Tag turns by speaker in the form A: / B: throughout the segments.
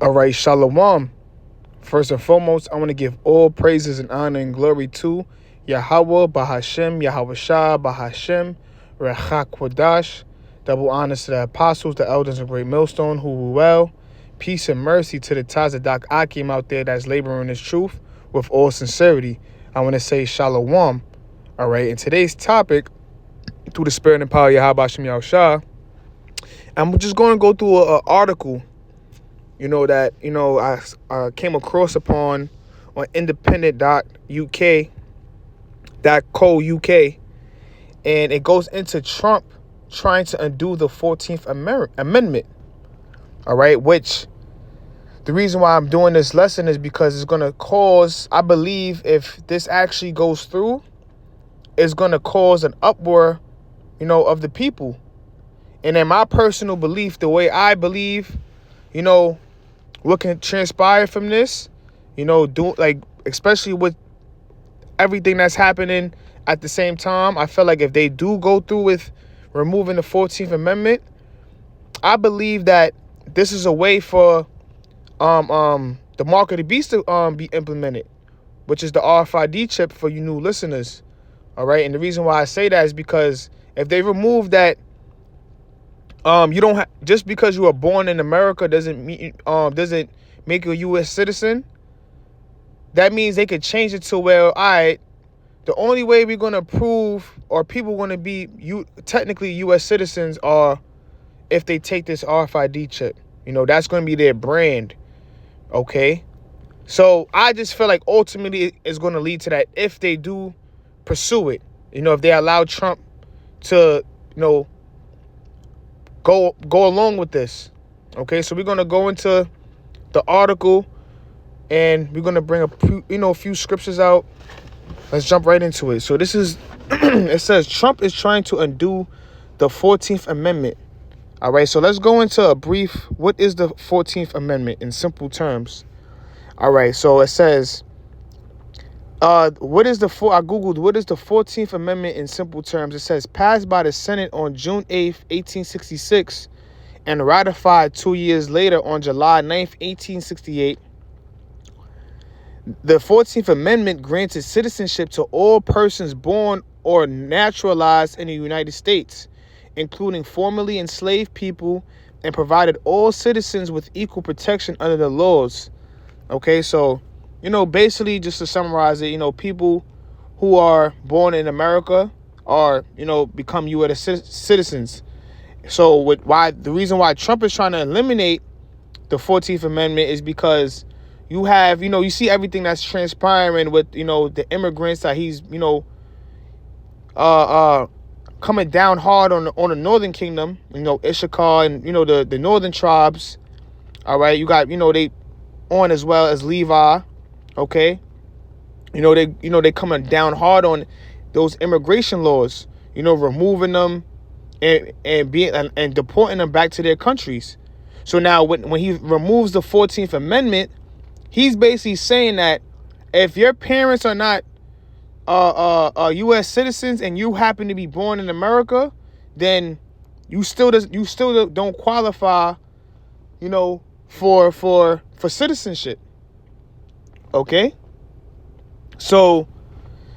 A: All right, Shalom. First and foremost, I want to give all praises and honor and glory to Yahweh, Bahashem, Yahweh Shah, Bahashem, Rechak Kwadash. Double honors to the apostles, the elders of Great Millstone, who were well. Peace and mercy to the Tazadak Akim out there that's laboring this truth with all sincerity. I want to say Shalom. All right, in today's topic, through the spirit and power of Yahweh Hashem Yahweh Shah, I'm just going to go through an article that I came across upon on independent.uk, .co.uk, and it goes into Trump trying to undo the 14th Amendment. All right, which the reason why I'm doing this lesson is because it's going to cause, I believe, if this actually goes through, it's going to cause an uproar, of the people. And in my personal belief, the way I believe, what can transpire from this, especially with everything that's happening at the same time, I feel like if they do go through with removing the 14th Amendment, I believe that this is a way for the mark of the beast to be implemented, which is the RFID chip for you new listeners. All right. And the reason why I say that is because if they remove that, you don't just because you were born in America doesn't make you a U.S. citizen. That means they could change it to where, all right, the only way we're going to prove or people going to be technically U.S. citizens are if they take this RFID chip. That's going to be their brand. Okay. So I just feel like ultimately it's going to lead to that if they do pursue it. If they allow Trump to, go along with this. Okay, so we're going to go into the article and we're going to bring a few scriptures out. Let's jump right into it. So this is it says Trump is trying to undo the 14th Amendment. All right, so let's go into a brief, what is the 14th Amendment in simple terms? All right, so it says I googled what is the 14th Amendment in simple terms. It says passed by the Senate on June 8th, 1866 and ratified 2 years later on July 9th, 1868. The 14th Amendment granted citizenship to all persons born or naturalized in the United States, including formerly enslaved people, and provided all citizens with equal protection under the laws. Okay, so basically, just to summarize it, people who are born in America are, become U.S. citizens. So the reason why Trump is trying to eliminate the 14th Amendment is because you have, you see everything that's transpiring with, the immigrants that he's, coming down hard on the Northern Kingdom, Issachar and, the northern tribes. All right, you got, they on as well as Levi. Okay, they coming down hard on those immigration laws, removing them and deporting them back to their countries. So now when he removes the 14th Amendment, he's basically saying that if your parents are not U.S. citizens and you happen to be born in America, then you still don't qualify, for citizenship. Okay, so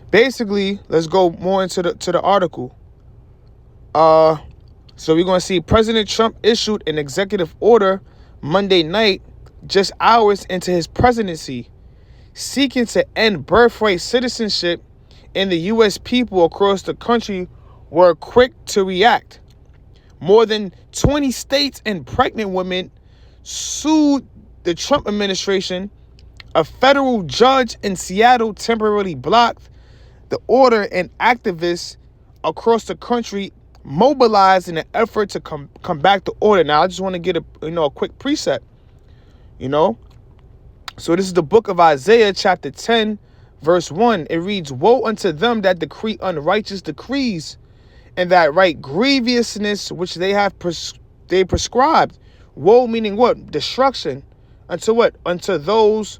A: basically, let's go more into the article. So we're gonna see President Trump issued an executive order Monday night, just hours into his presidency, seeking to end birthright citizenship, and the U.S. people across the country were quick to react. More than 20 states and pregnant women sued the Trump administration. A federal judge in Seattle temporarily blocked the order, and activists across the country mobilized in an effort to come back to order. Now, I just want to get a quick precept, So this is the book of Isaiah, chapter 10, verse 1. It reads, woe unto them that decree unrighteous decrees, and that write grievousness which they have they prescribed. Woe meaning what? Destruction. Unto what? Unto those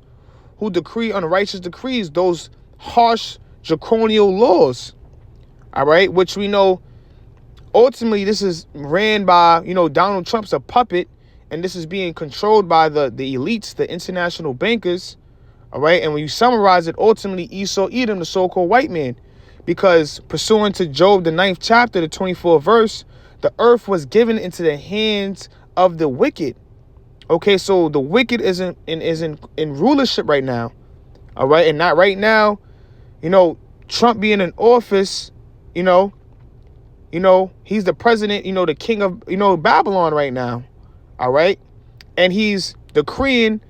A: who decree unrighteous decrees, those harsh draconial laws. All right, which we know ultimately this is ran by, Donald Trump's a puppet, and this is being controlled by the elites, the international bankers. All right. And when you summarize it, ultimately Esau, Edom, the so-called white man, because pursuant to Job, the 9th chapter, the 24th verse, the earth was given into the hands of the wicked. Okay. So the wicked is in rulership right now. All right. And not right now, Trump being in office, he's the president, the king of, Babylon right now. All right. And he's decreeing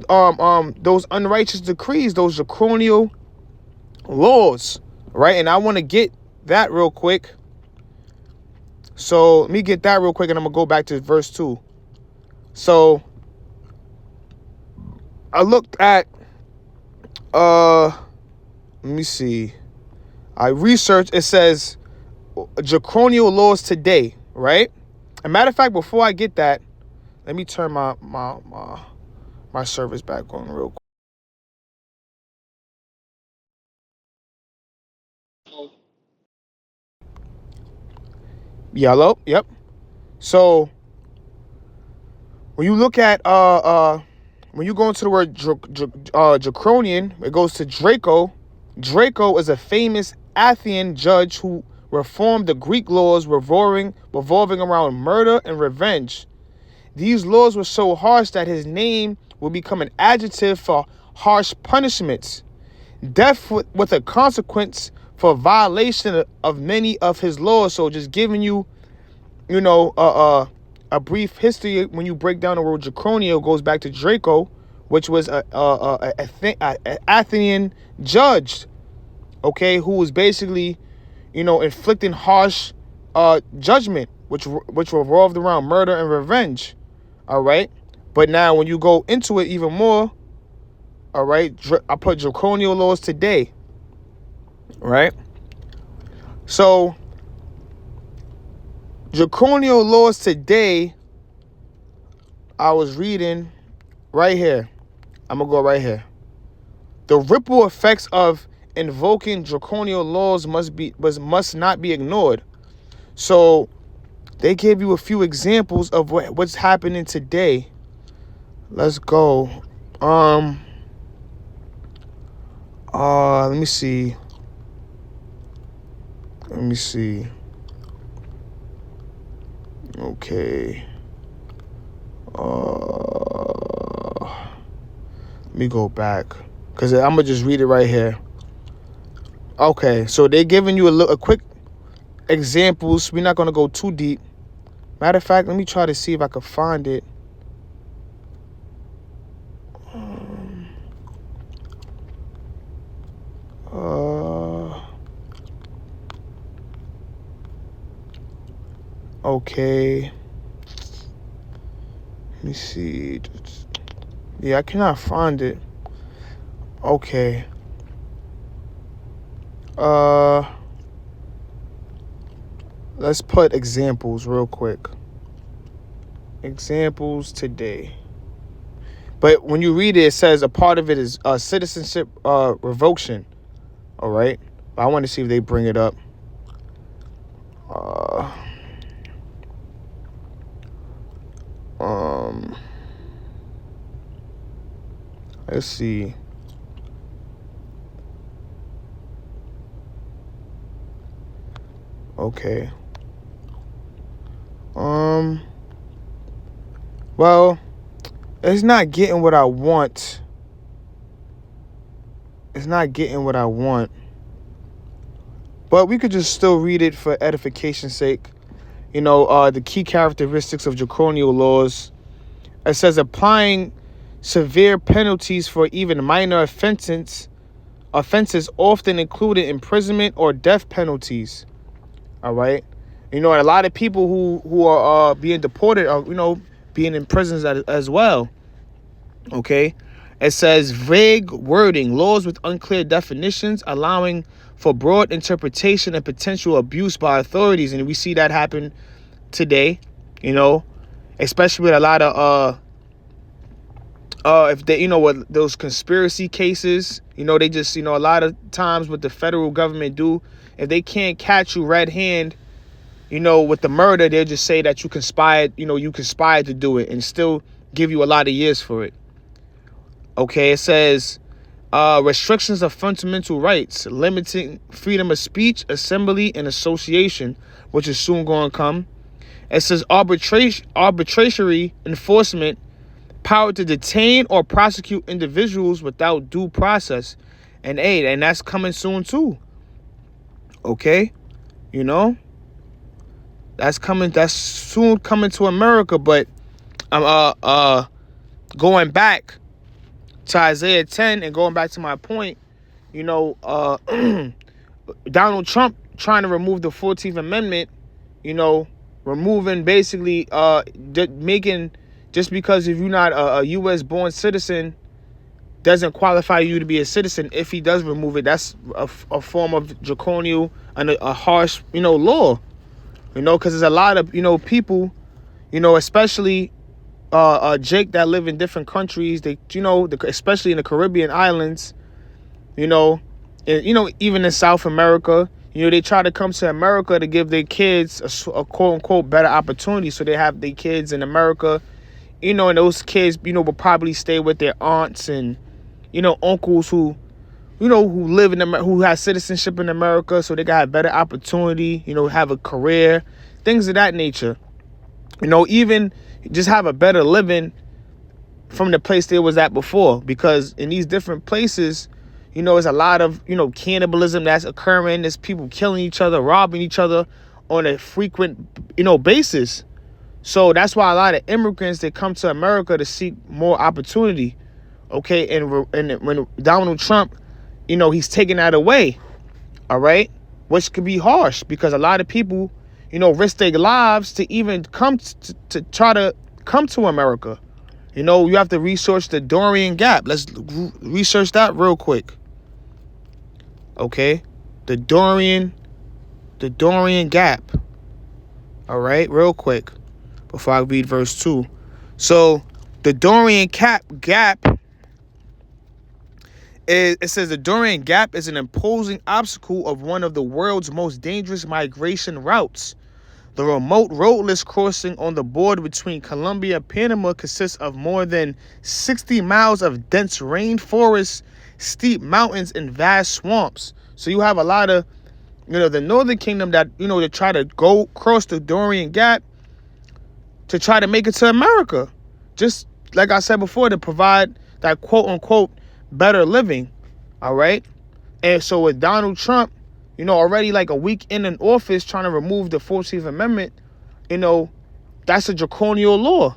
A: those unrighteous decrees, those draconian laws, right? And I want to get that real quick. So let me get that real quick, and I'm gonna go back to verse 2. So I looked at let me see. I researched. It says draconian laws today, right? As a matter of fact, before I get that, let me turn my service back on real quick. Yellow, yep. So when you look at when you go into the word draconian, it goes to Draco. Draco is a famous Athenian judge who reformed the Greek laws revolving around murder and revenge. These laws were so harsh that his name would become an adjective for harsh punishments. Death with a consequence for violation of many of his laws. So just giving you, a brief history. When you break down the word draconian, it goes back to Draco, which was a Athenian judge, okay, who was basically, inflicting harsh judgment, which revolved around murder and revenge. All right. But now when you go into it even more, all right, I put draconian laws today. Right. So draconian laws today, I was reading right here. I'm going to go right here. The ripple effects of invoking draconian laws must not be ignored. So they gave you a few examples of what's happening today. Let's go. Let me see. Okay. Let me go back, because I'm gonna just read it right here. Okay, so they're giving you a quick examples. We're not gonna go too deep. Matter of fact, let me try to see if I can find it. Okay. Let me see. Yeah, I cannot find it. Okay. Let's put examples real quick. Examples today. But when you read it, it says a part of it is citizenship revocation. All right. But I want to see if they bring it up. Let's see. Okay. Well, it's not getting what I want. But we could just still read it for edification's sake. The key characteristics of draconian laws. It says applying severe penalties for even minor offenses often included imprisonment or death penalties. All right. A lot of people who are being deported are, being in prisons as well. Okay. It says vague wording, laws with unclear definitions, allowing for broad interpretation and potential abuse by authorities. And we see that happen today, especially with a lot of if they, with those conspiracy cases, they just, a lot of times what the federal government do, if they can't catch you red hand, with the murder, they'll just say that you conspired to do it and still give you a lot of years for it. Okay, it says restrictions of fundamental rights, limiting freedom of speech, assembly, and association, which is soon going to come. It says arbitrary enforcement, power to detain or prosecute individuals without due process. And that's coming soon too. Okay? That's soon coming to America. But I'm going back to Isaiah 10 and going back to my point, Donald Trump trying to remove the 14th Amendment, removing basically making, just because if you're not a U.S. born citizen doesn't qualify you to be a citizen. If he does remove it, that's a form of draconian and a harsh law, because there's a lot of people, especially Jake, that live in different countries. They especially in the Caribbean islands, and even in South America, they try to come to America to give their kids a quote unquote better opportunity. So they have their kids in America, and those kids, will probably stay with their aunts and, uncles who live in America, who have citizenship in America, so they got a better opportunity, have a career, things of that nature. Even just have a better living from the place they was at before, because in these different places, there's a lot of, cannibalism that's occurring. There's people killing each other, robbing each other on a frequent, basis. So that's why a lot of immigrants, they come to America to seek more opportunity. Okay. And when Donald Trump, he's taking that away. All right. Which could be harsh, because a lot of people, risk their lives to even come to try to come to America. You have to research the Dorian Gap. Let's research that real quick. Okay, the Dorian Gap. All right, real quick before I read verse 2. So the Dorian Gap it says the Dorian Gap is an imposing obstacle of one of the world's most dangerous migration routes. The remote roadless crossing on the border between Colombia and Panama consists of more than 60 miles of dense rainforests, steep mountains, and vast swamps. So you have a lot of, the Northern Kingdom that, to try to go across the Dorian Gap to try to make it to America. Just like I said before, to provide that quote unquote better living. All right. And so with Donald Trump, already like a week in office trying to remove the 14th Amendment, that's a draconian law.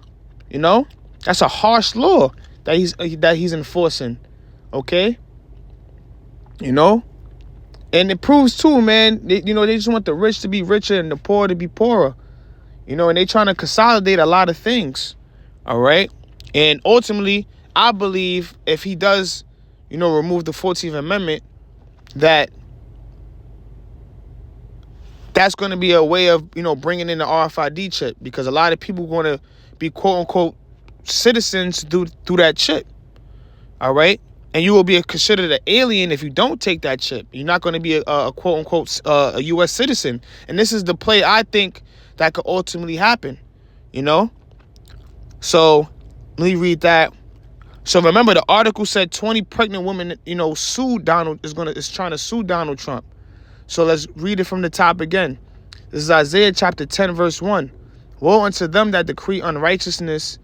A: That's a harsh law that he's enforcing. Okay. And it proves too, man, they just want the rich to be richer and the poor to be poorer. And they trying to consolidate a lot of things. All right. And ultimately, I believe if he does, remove the 14th Amendment, that's going to be a way of, bringing in the RFID chip, because a lot of people going to be quote unquote citizens through that chip. All right. And you will be considered an alien if you don't take that chip. You're not going to be a quote unquote a U.S. citizen. And this is the play I think that could ultimately happen. So let me read that. So remember, the article said 20 pregnant women, is trying to sue Donald Trump. So let's read it from the top again. This is Isaiah chapter 10, verse 1. Woe unto them that decree unrighteousness.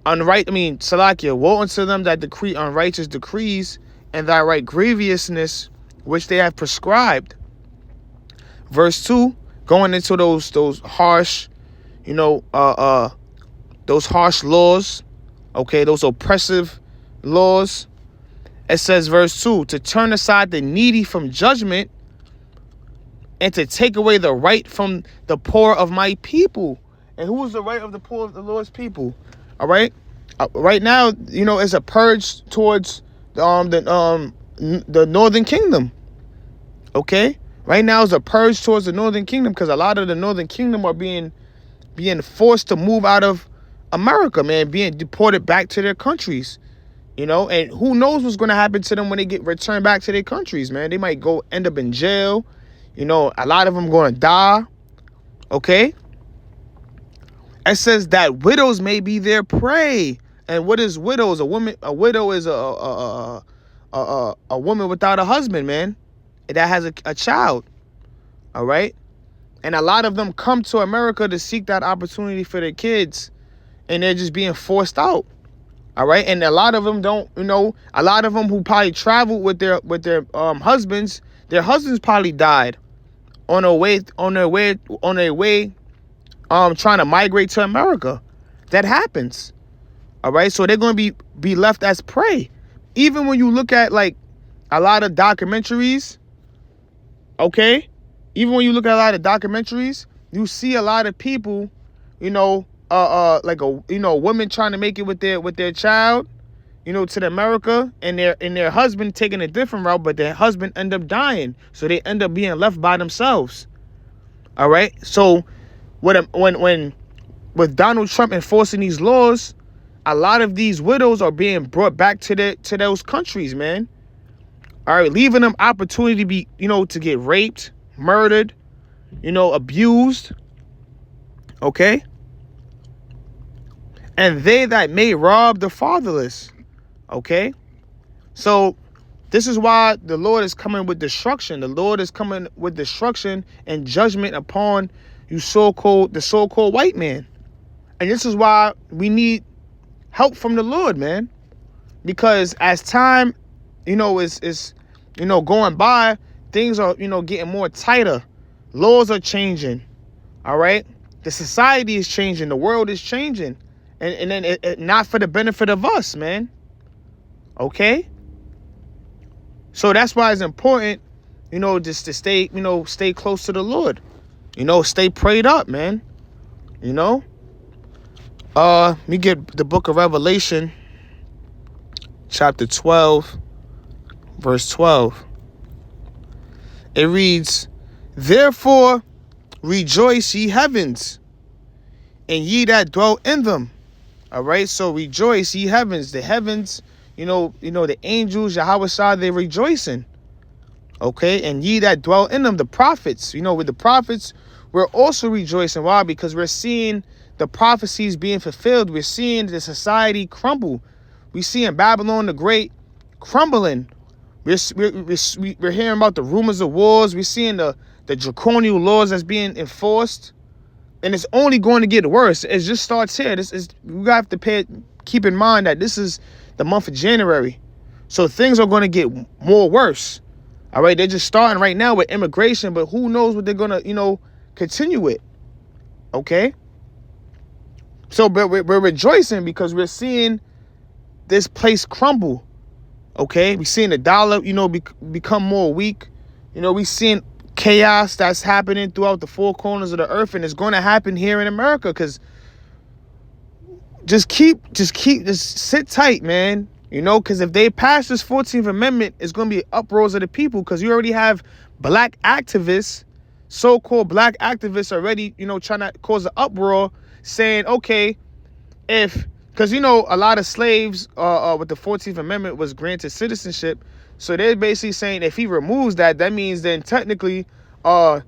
A: Woe unto them that decree unrighteous decrees, and thy right grievousness which they have prescribed. Verse 2, going into those harsh, those harsh laws, okay, those oppressive laws. It says, verse 2, to turn aside the needy from judgment, and to take away the right from the poor of my people. And who is the right of the poor of the Lord's people? All right. Right now, it's a purge towards the Northern Kingdom. Okay. Right now is a purge towards the Northern Kingdom, because a lot of the Northern Kingdom are being forced to move out of America, man, being deported back to their countries. And who knows what's going to happen to them when they get returned back to their countries, man. They might end up in jail. A lot of them going to die. Okay? It says that widows may be their prey. And what is widows? A widow is a woman without a husband, man. That has a child. All right? And a lot of them come to America to seek that opportunity for their kids, and they're just being forced out. All right? And a lot of them don't, a lot of them who probably traveled with their husbands, their husbands probably died on their way trying to migrate to America. That happens. All right? So they're going to be left as prey. Even when you look at like a lot of documentaries, okay? Even when you look at a lot of documentaries, you see a lot of people, like a woman trying to make it with their child, to the America, and their husband taking a different route, but their husband end up dying, so they end up being left by themselves. All right. So when with Donald Trump enforcing these laws, a lot of these widows are being brought back to those countries, man. All right, leaving them opportunity to be, to get raped, murdered, abused. Okay? And they that may rob the fatherless. Okay? So this is why the Lord is coming with destruction. The Lord is coming with destruction and judgment upon the so-called white man. And this is why we need help from the Lord, man. Because as time, is going by, things are, getting more tighter. Laws are changing. All right? The society is changing. The world is changing. And then it not for the benefit of us, man. Okay? So that's why it's important, just to stay, stay close to the Lord. Stay prayed up, man. Let me get the book of Revelation, chapter 12, verse 12. It reads, "Therefore rejoice, ye heavens, and ye that dwell in them." All right, so rejoice, ye heavens. The heavens, the angels, Yahweh Shah, they're rejoicing. Okay, and ye that dwell in them, the prophets. With the prophets, we're also rejoicing. Why? Because we're seeing the prophecies being fulfilled. We're seeing the society crumble. We're seeing Babylon the Great crumbling. We're hearing about the rumors of wars. We're seeing the draconian laws that's being enforced. And it's only going to get worse. It just starts here. We have to keep in mind that this is the month of January. So things are going to get more worse. All right. They're just starting right now with immigration, but who knows what they're going to, continue with. Okay. So but we're rejoicing because we're seeing this place crumble. Okay. We're seeing the dollar, become more weak. We're seeing chaos that's happening throughout the four corners of the earth, and it's going to happen here in America. Because just sit tight, man. Because if they pass this 14th Amendment, it's going to be uproars of the people. Because you already have black activists, so-called black activists already, trying to cause an uproar, saying, okay, because a lot of slaves with the 14th Amendment was granted citizenship. So they're basically saying if he removes that means then technically, the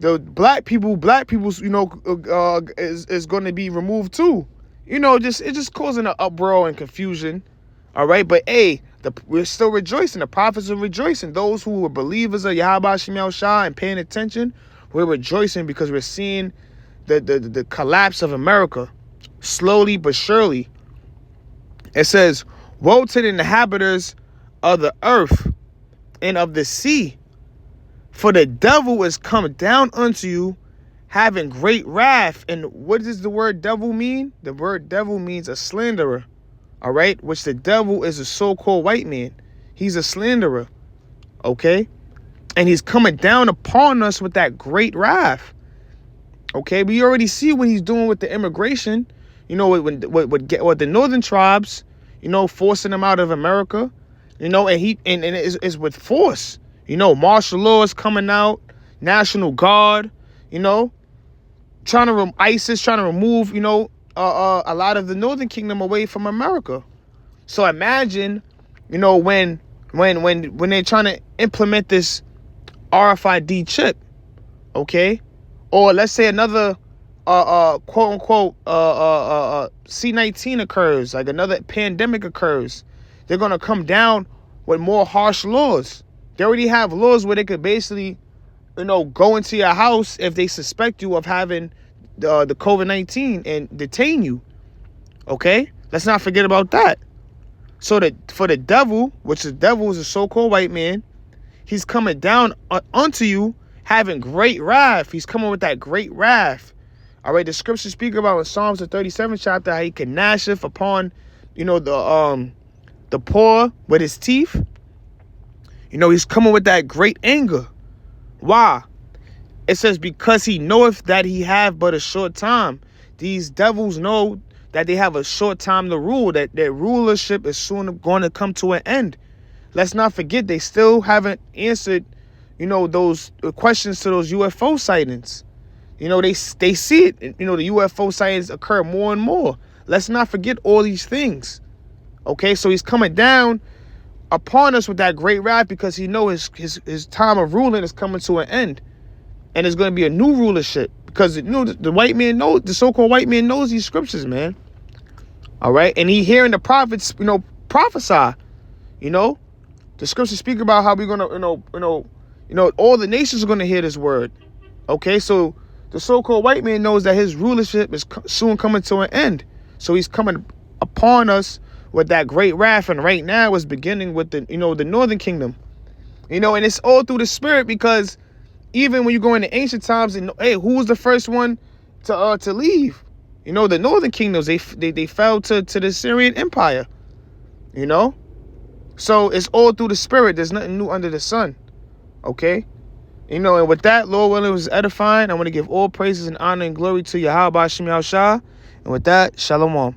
A: black people's, is going to be removed too. It's just causing an uproar and confusion. All right. But hey, we're still rejoicing. The prophets are rejoicing. Those who were believers of Yahweh Shem Yahushua and paying attention, we're rejoicing because we're seeing the collapse of America slowly but surely. It says, "Woe to the inhabitants of the earth and of the sea, for the devil is come down unto you, having great wrath." And what does the word devil mean? The word devil means a slanderer. All right, which the devil is a so-called white man. He's a slanderer. Okay, and he's coming down upon us with that great wrath. Okay, we already see what he's doing with the immigration. With the northern tribes, forcing them out of America. And it's with force. Martial law is coming out, National Guard, ISIS trying to remove, a lot of the Northern Kingdom away from America. So imagine, when they're trying to implement this RFID chip, okay, Or let's say another quote unquote C-19 occurs, like another pandemic occurs. They're gonna come down with more harsh laws. They already have laws where they could basically, go into your house if they suspect you of having the COVID-19 and detain you. Okay? Let's not forget about that. So for the devil, which the devil is a so-called white man, he's coming down unto you having great wrath. He's coming with that great wrath. All right, the scriptures speak about in Psalms the 37th chapter how he can gnasheth upon, the poor with his teeth. He's coming with that great anger. Why? It says, because he knoweth that he have but a short time. These devils know that they have a short time to rule, that their rulership is soon going to come to an end. Let's not forget, they still haven't answered, those questions to those UFO sightings. They see it. The UFO sightings occur more and more. Let's not forget all these things. Okay, so he's coming down upon us with that great wrath because he knows his time of ruling is coming to an end. And there's going to be a new rulership because, the white man knows, the so-called white man knows these scriptures, man. All right. And he hearing the prophets, prophesy, the scriptures speak about how we're going to, all the nations are going to hear this word. Okay. So the so-called white man knows that his rulership is soon coming to an end. So he's coming upon us with that great wrath. And right now it's beginning with the northern kingdom, and it's all through the spirit because even when you go into ancient times, and hey, who was the first one to leave? The northern kingdoms, they fell to the Syrian Empire. So it's all through the spirit. There's nothing new under the sun. Okay? And with that, Lord willing, it was edifying. I want to give all praises and honor and glory to Yahweh Hashem Yahushua. And with that, Shalom.